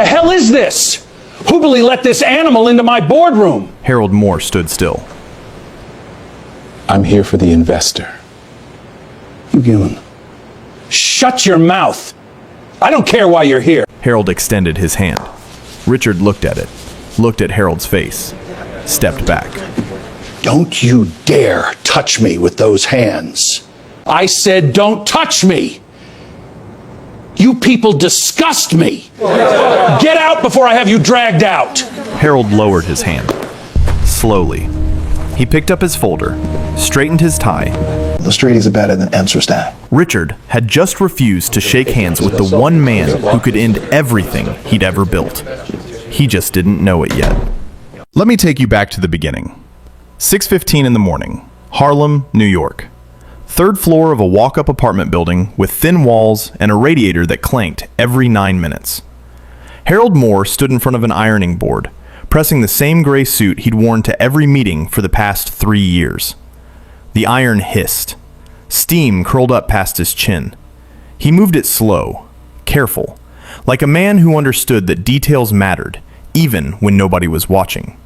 the hell is this? Hoobily let this animal into my boardroom. Harold Moore stood still. I'm here for the investor. Gillen. Shut your mouth. I don't care why you're here. Harold extended his hand. Richard looked at it, looked at Harold's face, stepped back. Don't you dare touch me with those hands. I said don't touch me. You people disgust me. Get out before I have you dragged out. Harold lowered his hand. Slowly. He picked up his folder, straightened his tie. The straighties are better than Amsterdam. Richard had just refused to shake hands with the one man who could end everything he'd ever built. He just didn't know it yet. Let me take you back to the beginning. 6:15 in the morning, Harlem, New York. Third floor of a walk-up apartment building with thin walls and a radiator that clanked every 9 minutes. Harold Moore stood in front of an ironing board, pressing the same gray suit he'd worn to every meeting for the past 3 years. The iron hissed. Steam curled up past his chin. He moved it slow, careful, like a man who understood that details mattered, even when nobody was watching.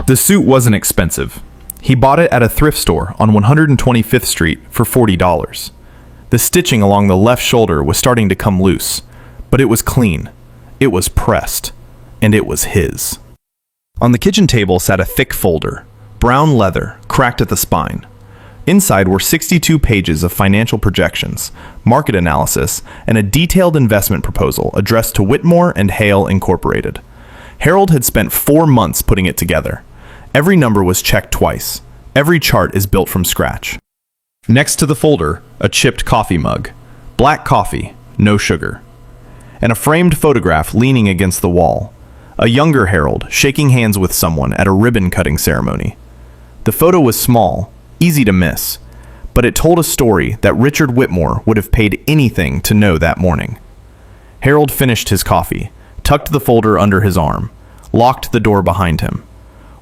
The suit wasn't expensive. He bought it at a thrift store on 125th Street for $40. The stitching along the left shoulder was starting to come loose, but it was clean, it was pressed, and it was his. On the kitchen table sat a thick folder, brown leather, cracked at the spine. Inside were 62 pages of financial projections, market analysis, and a detailed investment proposal addressed to Whitmore and Hale Incorporated. Harold had spent 4 months putting it together. Every number was checked twice. Every chart is built from scratch. Next to the folder, a chipped coffee mug. Black coffee, no sugar. And a framed photograph leaning against the wall. A younger Harold shaking hands with someone at a ribbon-cutting ceremony. The photo was small, easy to miss, but it told a story that Richard Whitmore would have paid anything to know that morning. Harold finished his coffee, tucked the folder under his arm, locked the door behind him,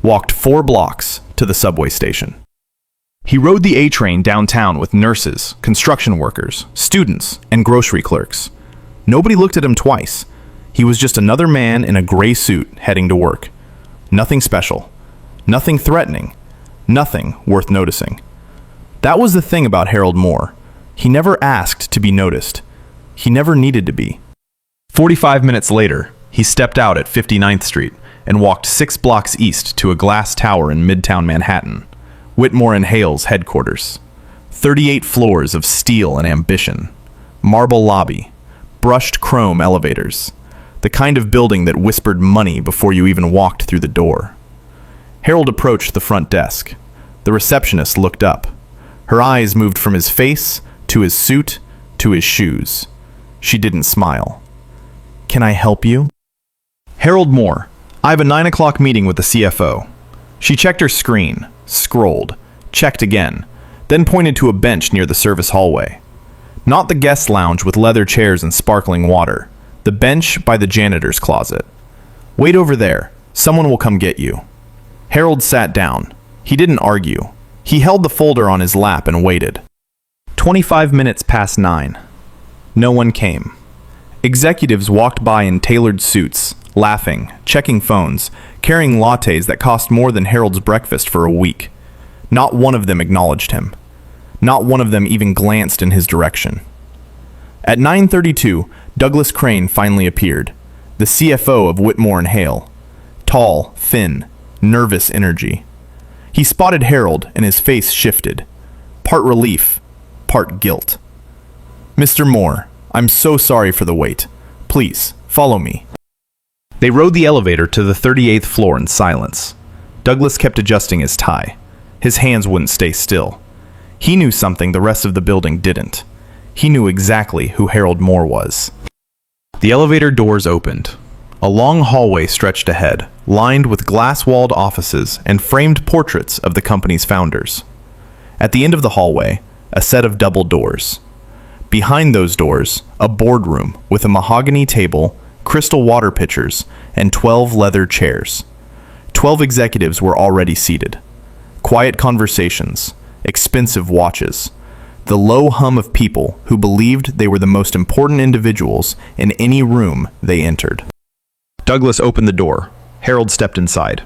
walked 4 blocks to the subway station. He rode the A train downtown with nurses, construction workers, students, and grocery clerks. Nobody looked at him twice. He was just another man in a gray suit heading to work. Nothing special, nothing threatening, nothing worth noticing. That was the thing about Harold Moore. He never asked to be noticed. He never needed to be. 45 minutes later, he stepped out at 59th Street and walked 6 blocks east to a glass tower in Midtown Manhattan, Whitmore and Hale's headquarters. 38 floors of steel and ambition, marble lobby, brushed chrome elevators, the kind of building that whispered money before you even walked through the door. Harold approached the front desk. The receptionist looked up. Her eyes moved from his face to his suit to his shoes. She didn't smile. "Can I help you?" "Harold Moore. I have a 9 o'clock meeting with the CFO." She checked her screen, scrolled, checked again, then pointed to a bench near the service hallway. Not the guest lounge with leather chairs and sparkling water. The bench by the janitor's closet. "Wait over there. Someone will come get you." Harold sat down. He didn't argue. He held the folder on his lap and waited. 25 minutes past 9. No one came. Executives walked by in tailored suits, laughing, checking phones, carrying lattes that cost more than Harold's breakfast for a week. Not one of them acknowledged him. Not one of them even glanced in his direction. At 9:32, Douglas Crane finally appeared, the CFO of Whitmore and Hale. Tall, thin, nervous energy. He spotted Harold and his face shifted. Part relief, part guilt. "Mr. Moore, I'm so sorry for the wait. Please, follow me." They rode the elevator to the 38th floor in silence. Douglas kept adjusting his tie. His hands wouldn't stay still. He knew something the rest of the building didn't. He knew exactly who Harold Moore was. The elevator doors opened. A long hallway stretched ahead, lined with glass-walled offices and framed portraits of the company's founders. At the end of the hallway, a set of double doors. Behind those doors, a boardroom with a mahogany table, crystal water pitchers, and 12 leather chairs. 12 executives were already seated. Quiet conversations, expensive watches. the low hum of people who believed they were the most important individuals in any room they entered. Douglas opened the door. Harold stepped inside.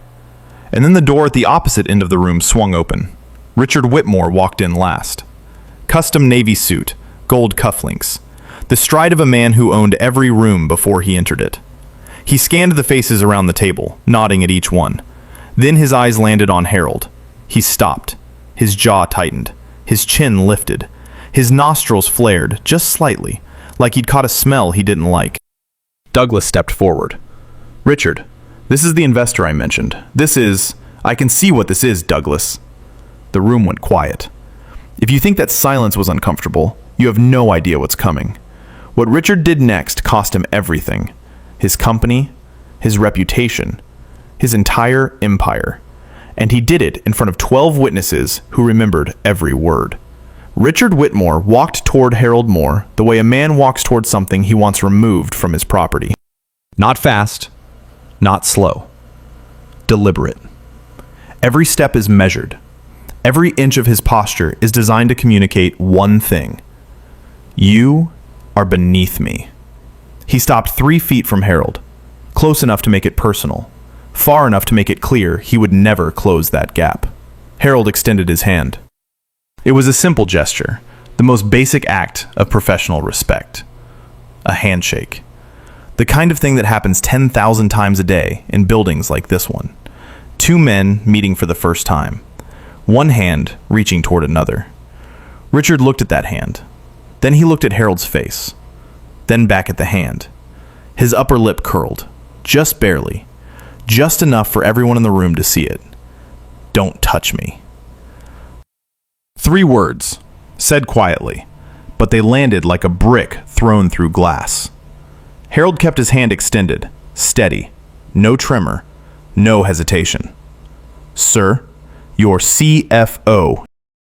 And then the door at the opposite end of the room swung open. Richard Whitmore walked in last. Custom navy suit, gold cufflinks, the stride of a man who owned every room before he entered it. He scanned the faces around the table, nodding at each one. Then his eyes landed on Harold. He stopped. His jaw tightened. His chin lifted. His nostrils flared, just slightly, like he'd caught a smell he didn't like. Douglas stepped forward. "Richard, this is the investor I mentioned. I can see what this is, Douglas." The room went quiet. If you think that silence was uncomfortable, you have no idea what's coming. What Richard did next cost him everything. His company, his reputation, his entire empire. And he did it in front of 12 witnesses who remembered every word. Richard Whitmore walked toward Harold Moore the way a man walks toward something he wants removed from his property. Not fast, not slow. Deliberate. Every step is measured. Every inch of his posture is designed to communicate one thing. You are beneath me. He stopped 3 feet from Harold, close enough to make it personal, far enough to make it clear he would never close that gap. Harold extended his hand. It was a simple gesture, the most basic act of professional respect. A handshake. The kind of thing that happens 10,000 times a day in buildings like this one. 2 men meeting for the first time. One hand reaching toward another. Richard looked at that hand. Then he looked at Harold's face. Then back at the hand. His upper lip curled. Just barely. Just enough for everyone in the room to see it. "Don't touch me." 3 words, said quietly, but they landed like a brick thrown through glass. Harold kept his hand extended, steady, no tremor, no hesitation. "Sir, your CFO